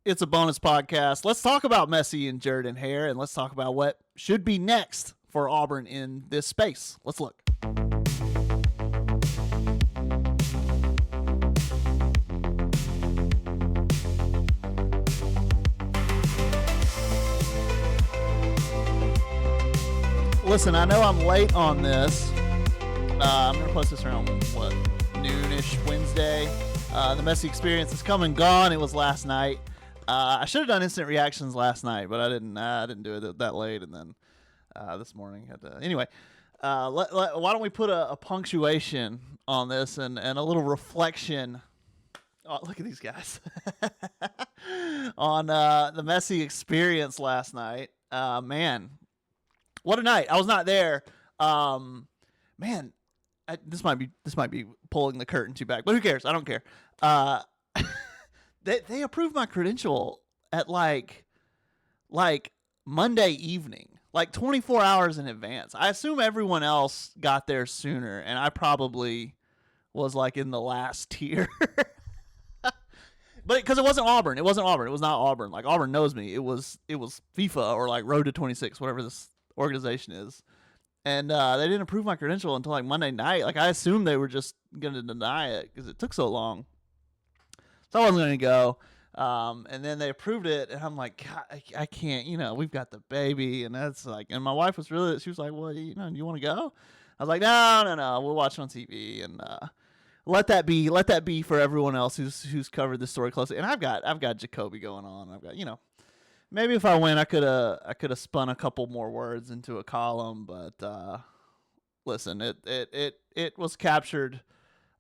It's a bonus podcast. Let's talk about Messi and Jordan-Har, and let's talk about what should be next for Auburn in this space. Let's look. Listen, I know I'm late on this. I'm going to post this around, noonish Wednesday. The Messi experience is come and gone. It was last night. I should have done instant reactions last night, but I didn't do it that late, and then this morning had to. Anyway, why don't we put a punctuation on this and a little reflection? Oh, look at these guys on the Messi experience last night. Man, what a night! I was not there. Man, this might be pulling the curtain too back, but who cares? I don't care. They approved my credential at like Monday evening, like 24 hours in advance. I assume everyone else got there sooner, and I probably was like in the last tier. But because it wasn't Auburn, it was not Auburn. Like Auburn knows me. It was FIFA or like Road to 26, whatever this organization is. And they didn't approve my credential until like Monday night. Like I assumed they were just going to deny it because it took so long. So I wasn't going to go. And then they approved it, and I'm like, God, I can't. We've got the baby, and that's like. And my wife was she was like, well, do you want to go? I was like, no, we'll watch it on TV, and let that be for everyone else who's covered this story closely. And I've got Jacoby going on. I've got maybe if I went, I could have spun a couple more words into a column, but listen, it was captured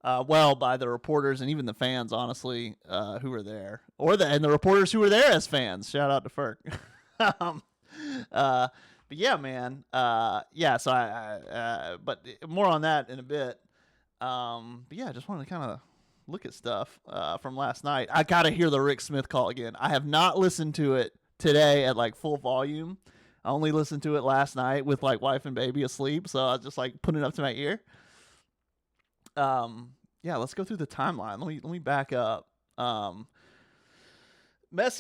well by the reporters and even the fans, honestly, who were there, and the reporters who were there as fans. Shout out to Ferk. But yeah, man, yeah. So but more on that in a bit. But yeah, I just wanted to kind of look at stuff from last night. I gotta hear the Ric Smith call again. I have not listened to it today at like full volume. I only listened to it last night with like wife and baby asleep, so I was just like putting it up to my ear. Yeah, let's go through the timeline. Let me back up. Messi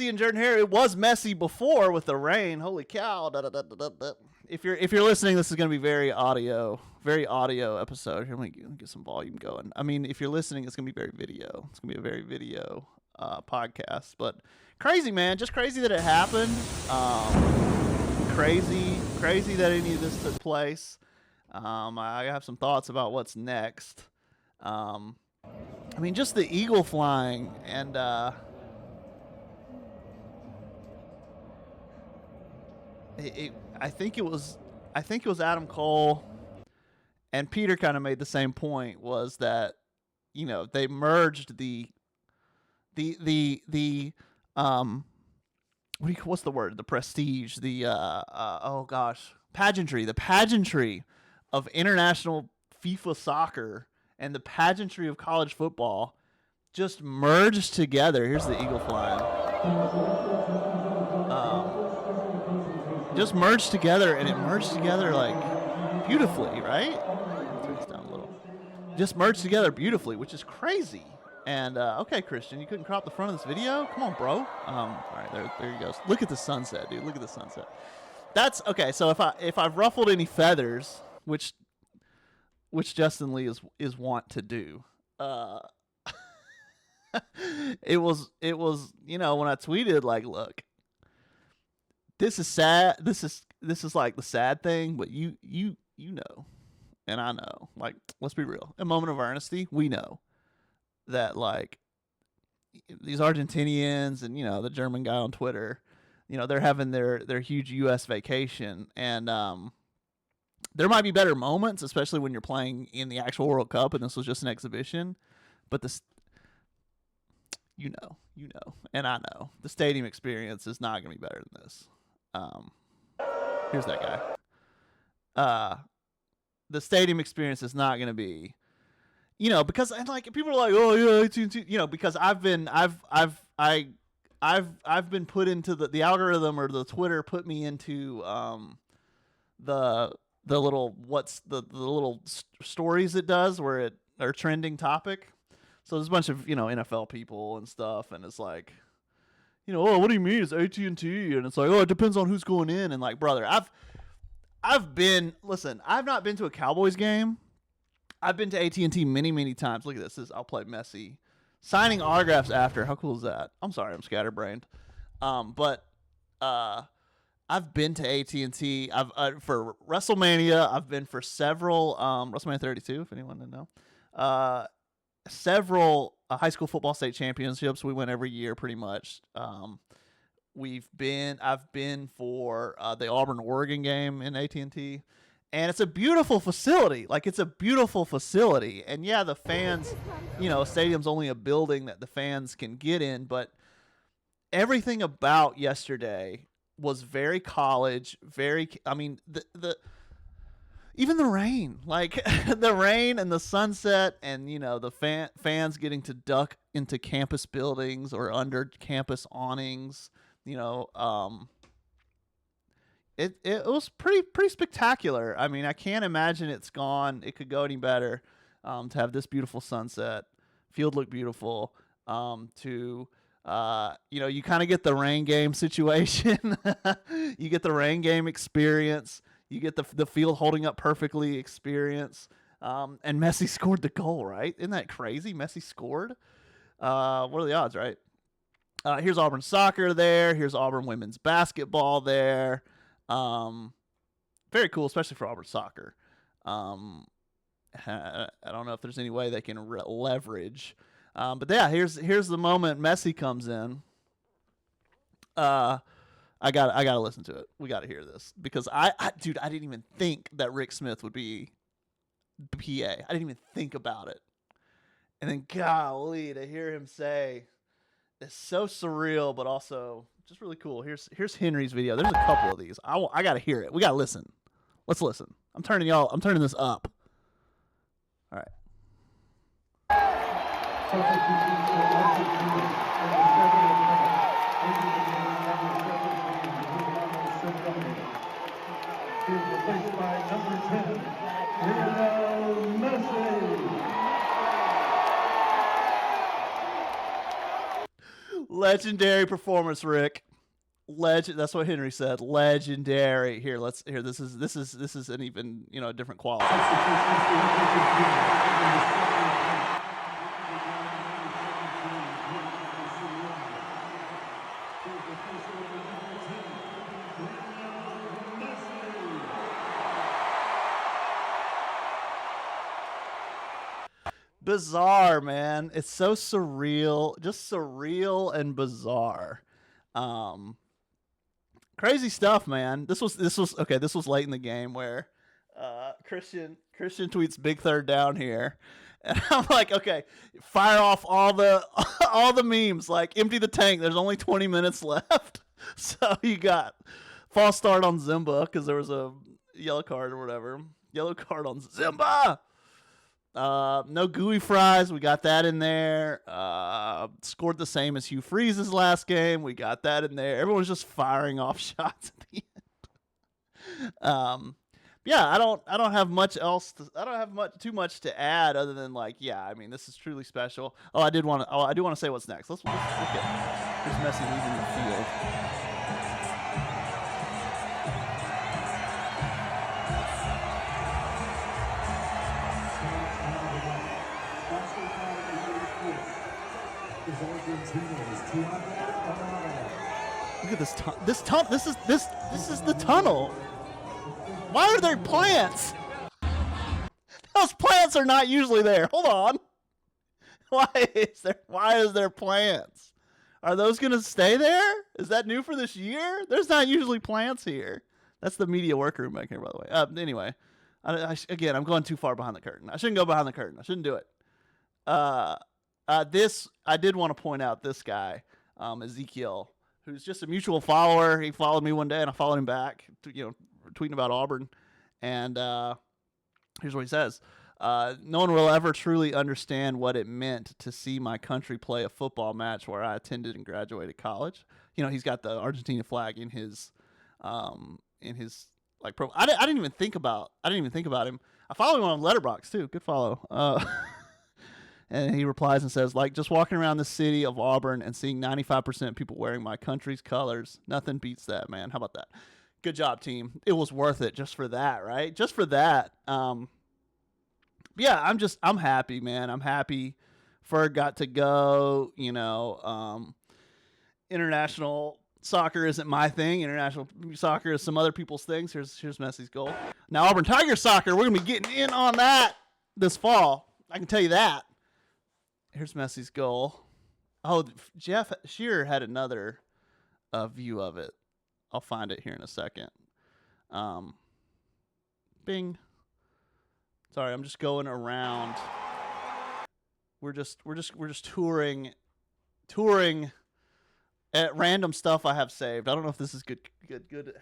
and Jordan-Har. It was messy before with the rain. Holy cow! If you're listening, this is going to be very audio episode. Here, let me get some volume going. I mean, if you're listening, it's going to be very video. It's going to be a very video podcast. But crazy, man. Just crazy that it happened. Crazy that any of this took place. I have some thoughts about what's next. I mean, just the eagle flying and I think it was Adam Cole and Peter kind of made the same point, was that they merged the what's the word? The prestige, pageantry, the pageantry of international FIFA soccer and the pageantry of college football just merged together. Here's the eagle flying. Just merged together, and it merged together like beautifully, right? Turn this down a little. Just merged together beautifully, which is crazy. And okay, Christian, you couldn't crop the front of this video? Come on, bro. All right, there you go. Look at the sunset, dude. Look at the sunset. That's okay. So if I've ruffled any feathers, which Justin Lee is wont to do, it was when I tweeted like, look, this is sad. This is like the sad thing, but you know, and I know. Like, let's be real. A moment of honesty. We know that like these Argentinians and the German guy on Twitter, they're having their huge U.S. vacation, and there might be better moments, especially when you're playing in the actual World Cup, and this was just an exhibition. But this, and I know the stadium experience is not going to be better than this. Here's that guy. The stadium experience is not going to be, because and like people are like, oh yeah, it's because I've been put into the algorithm, or the Twitter put me into the little little stories it does where it or trending topic. So there's a bunch of NFL people and stuff, and it's like, oh, what do you mean it's AT&T? And it's like, oh, it depends on who's going in. And like, brother, I've not been to a Cowboys game. I've been to AT&T many, many times. Look at this. I'll play Messi signing autographs after. How cool is that? I'm sorry, I'm scatterbrained. But I've been to AT&T. I've for WrestleMania. I've been for several WrestleMania 32, if anyone didn't know. Several high school football state championships. We win every year, pretty much. I've been for the Auburn Oregon game in AT&T, and it's a beautiful facility. Like, it's a beautiful facility, and yeah, the fans, a stadium's only a building that the fans can get in, but everything about yesterday was very college, the even the rain, like the rain and the sunset, and the fans getting to duck into campus buildings or under campus awnings, it was pretty spectacular. I mean, I can't imagine it could go any better. To have this beautiful sunset, field look beautiful. You kind of get the rain game situation. You get the rain game experience. You get the field holding up perfectly experience. And Messi scored the goal, right? Isn't that crazy? Messi scored. What are the odds, right? Here's Auburn soccer there. Here's Auburn women's basketball there. Very cool, especially for Auburn soccer. I don't know if there's any way they can leverage. But yeah, here's the moment Messi comes in. I gotta listen to it. We gotta hear this because I didn't even think that Ric Smith would be PA. I didn't even think about it. And then, golly, to hear him say, it's so surreal, but also just really cool. Here's Henry's video. There's a couple of these. I gotta hear it. We gotta listen. Let's listen. I'm turning this up. All right. Replaced by number 10, Lionel Messi. Legendary performance, Rick. That's what Henry said. Legendary. Here, this is an even a different quality. Bizarre, man. It's so surreal, just surreal and bizarre. Crazy stuff, man. This was okay. This was late in the game where Christian tweets big third down here, and I'm like, okay, fire off all the memes, like empty the tank. There's only 20 minutes left, so you got false start on Zimba because there was a yellow card or whatever. Yellow card on Zimba. No gooey fries. We got that in there. Scored the same as Hugh Freeze's last game. We got that in there. Everyone's just firing off shots at the end. Yeah, I don't have much else. I don't have too much to add other than this is truly special. I do want to say what's next. Let's look at. Here's Messi leaving the field. Look at this tunnel. This is the tunnel. Why are there plants? Those plants are not usually there. Hold on. Why is there plants? Are those gonna stay there? Is that new for this year? There's not usually plants here. That's the media workroom back here, by the way. Anyway, again, I'm going too far behind the curtain. I shouldn't go behind the curtain. I shouldn't do it. I did want to point out this guy, Ezekiel, who's just a mutual follower. He followed me one day, and I followed him back. Tweeting about Auburn, and here's what he says: "No one will ever truly understand what it meant to see my country play a football match where I attended and graduated college." He's got the Argentina flag in his pro. I didn't even think about him. I follow him on Letterboxd too. Good follow. And he replies and says, like, just walking around the city of Auburn and seeing 95% people wearing my country's colors, nothing beats that, man. How about that? Good job, team. It was worth it just for that, right? Just for that. Yeah, I'm happy, man. I'm happy Ferg got to go. International soccer isn't my thing. International soccer is some other people's things. Here's Messi's goal. Now, Auburn Tiger soccer, we're going to be getting in on that this fall. I can tell you that. Here's Messi's goal. Oh, Jeff Shearer had another view of it. I'll find it here in a second. Bing. Sorry, I'm just going around. We're just touring at random stuff I have saved. I don't know if this is good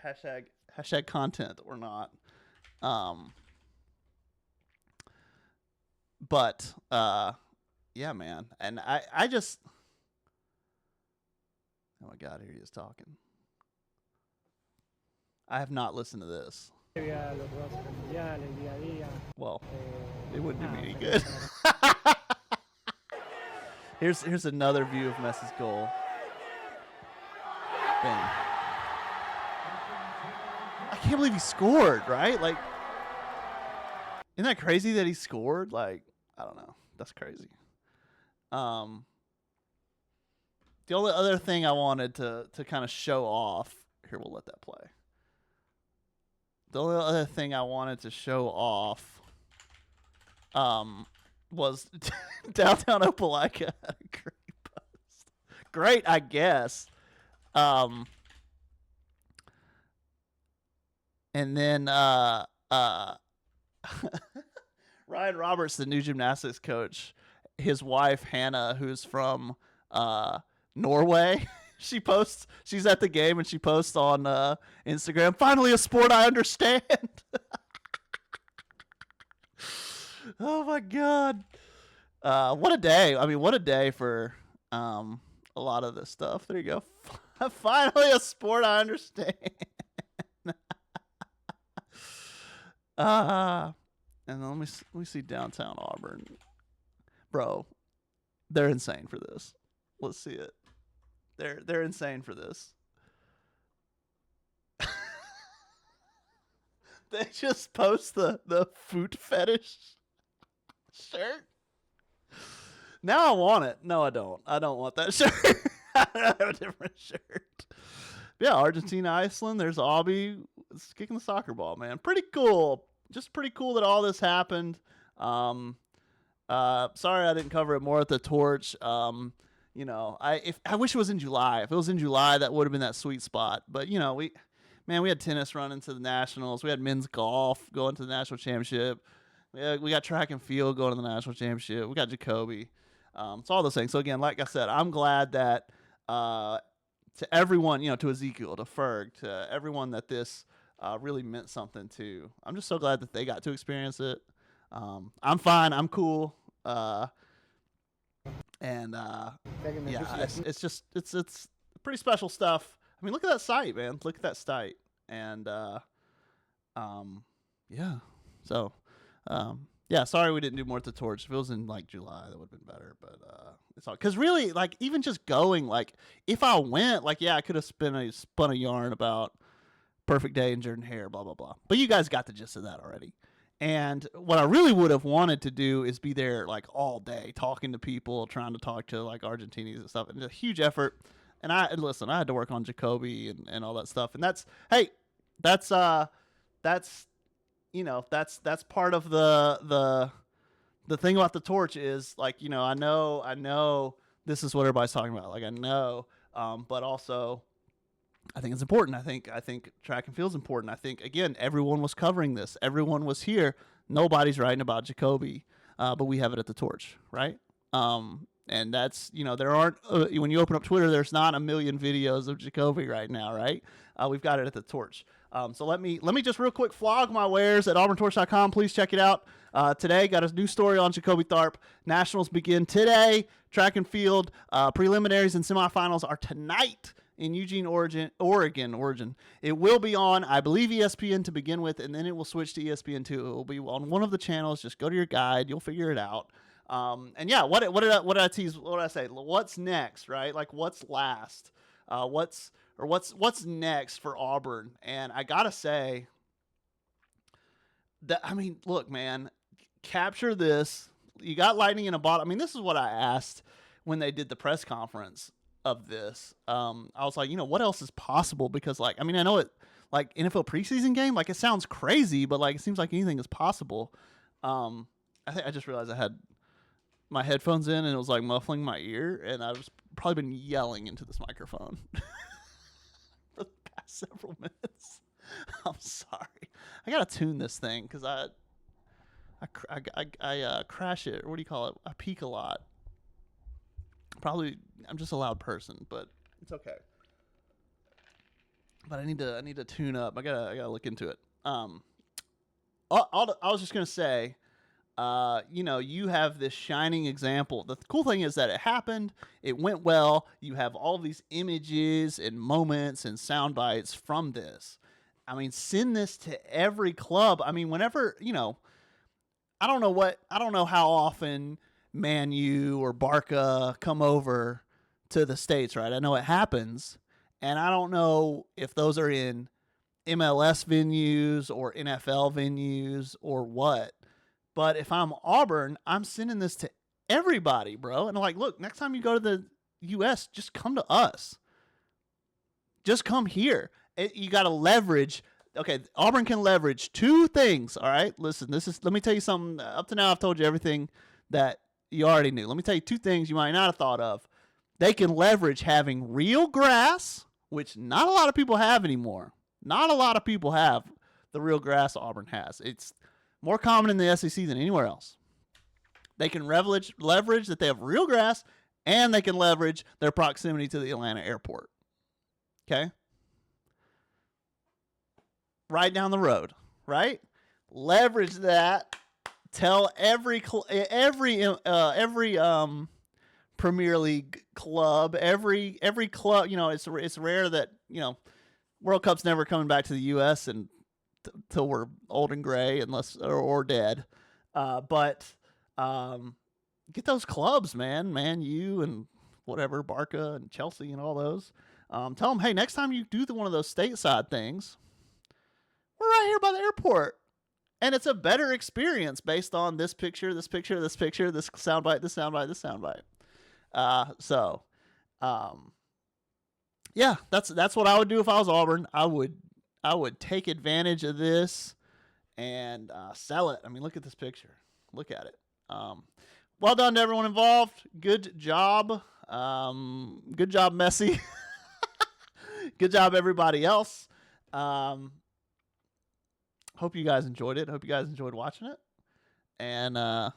hashtag content or not. But yeah, man. And I just, oh my God, here he is talking. I have not listened to this. Well, it wouldn't do me any good. Here's another view of Messi's goal. Bang. I can't believe he scored, right? Like, isn't that crazy that he scored? Like, I don't know. That's crazy. The only other thing I wanted to kind of show off, here, we'll let that play. The only other thing I wanted to show off was downtown Opelika had a great post. Great, I guess. And then Ryan Roberts, the new gymnastics coach, his wife Hannah, who's from Norway, she's at the game and she posts on Instagram, finally a sport I understand. Oh my God. What a day. I mean, what a day for a lot of this stuff. There you go. Finally a sport I understand. And then let me see downtown Auburn. Bro, they're insane for this. Let's see it. They're insane for this. They just post the food fetish shirt. Now I want it. No, I don't. I don't want that shirt. I have a different shirt. Yeah, Argentina, Iceland. There's Aubie. It's kicking the soccer ball, man. Pretty cool. Just pretty cool that all this happened. Sorry I didn't cover it more at the Torch. I wish it was in July. If it was in July, that would have been that sweet spot. But we had tennis running to the nationals. We had men's golf going to the national championship. We got track and field going to the national championship. We got Jacoby. It's all those things. So again, like I said, I'm glad that to everyone, to Ezekiel, to Ferg, to everyone that this really meant something to. I'm just so glad that they got to experience it. I'm fine. I'm cool. Yeah, it's pretty special stuff. I mean, look at that site, man. Look at that site. And yeah. So yeah, sorry we didn't do more at the Torch. If it was in like July, that would have been better. But it's all because really, like, even just going, like, if I went, like, yeah, I could have spun a yarn about perfect day and Jordan-Har, blah blah blah. But you guys got the gist of that already. And what I really would have wanted to do is be there like all day, talking to people, trying to talk to like Argentinians and stuff. And it's a huge effort. And I had to work on Jacoby and all that stuff. And that's part of the thing about the Torch is, like, I know this is what everybody's talking about. Like, I know, but also I think it's important. I think track and field is important. I think, again, everyone was covering this. Everyone was here. Nobody's writing about Jacoby, but we have it at the Torch, right? And that's, there aren't, when you open up Twitter, there's not a million videos of Jacoby right now, right? We've got it at the Torch. So let me just real quick flog my wares at auburntorch.com. Please check it out. Today, got a new story on Jacoby Tharp. Nationals begin today. Track and field preliminaries and semifinals are tonight in Eugene, Oregon. It will be on, I believe, ESPN to begin with, and then it will switch to ESPN2. It will be on one of the channels. Just go to your guide. You'll figure it out. And yeah, what did I tease? What did I say? What's next, right? Like what's last? What's next for Auburn? And I gotta say that, I mean, look, man, capture this. You got lightning in a bottle. I mean, this is what I asked when they did the press conference of this. I was like, what else is possible? Because like, I mean, I know it, like NFL preseason game, like it sounds crazy, but like it seems like anything is possible. I just realized I had my headphones in and it was like muffling my ear, and I was probably been yelling into this microphone for the past several minutes. I'm sorry. I gotta tune this thing because I crash it. Or what do you call it? I peak a lot. Probably I'm just a loud person, but it's okay. But I need to tune up. I gotta look into it. I was just gonna say, you have this shining example. The cool thing is that it happened. It went well. You have all these images and moments and sound bites from this. I mean, send this to every club. I mean, whenever, I don't know how often Man U or Barca come over to the States, right? I know it happens. And I don't know if those are in MLS venues or NFL venues or what. But if I'm Auburn, I'm sending this to everybody, bro. And like, look, next time you go to the U.S., just come to us. Just come here. You got to leverage. Okay, Auburn can leverage two things, all right? Listen, let me tell you something. Up to now, I've told you everything that you already knew. Let me tell you two things you might not have thought of. They can leverage having real grass, which not a lot of people have anymore. Not a lot of people have the real grass Auburn has. It's more common in the SEC than anywhere else. They can leverage that they have real grass, and they can leverage their proximity to the Atlanta airport. Okay? Right down the road, right? Leverage that. Tell every Premier League club, every club. It's rare that World Cup's never coming back to the U.S. and till we're old and gray, unless or dead. But get those clubs, Man U and whatever, Barca and Chelsea and all those. Tell them, hey, next time you do one of those stateside things, we're right here by the airport. And it's a better experience based on this picture, this picture, this picture, this soundbite, this soundbite, this soundbite. Yeah, that's what I would do if I was Auburn. I would take advantage of this and sell it. I mean, look at this picture. Look at it. Well done to everyone involved. Good job. Good job, Messi. Good job, everybody else. Hope you guys enjoyed it. Hope you guys enjoyed watching it. And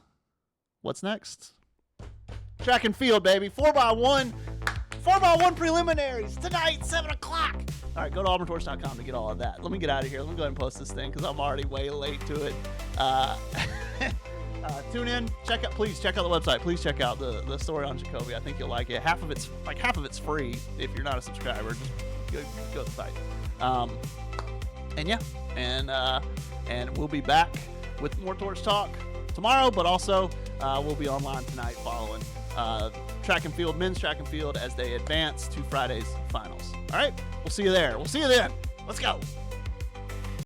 what's next? Track and field, baby. 4x1 preliminaries tonight, 7 o'clock. All right, go to auburntorch.com to get all of that. Let me get out of here. Let me go ahead and post this thing because I'm already way late to it. Tune in. Please check out the website. Please check out the story on Jacoby. I think you'll like it. Half of it's free if you're not a subscriber. Just go to the site. And we'll be back with more Torch Talk tomorrow, but also we'll be online tonight following track and field, men's track and field, as they advance to Friday's finals. All right, we'll see you there. We'll see you then. Let's go.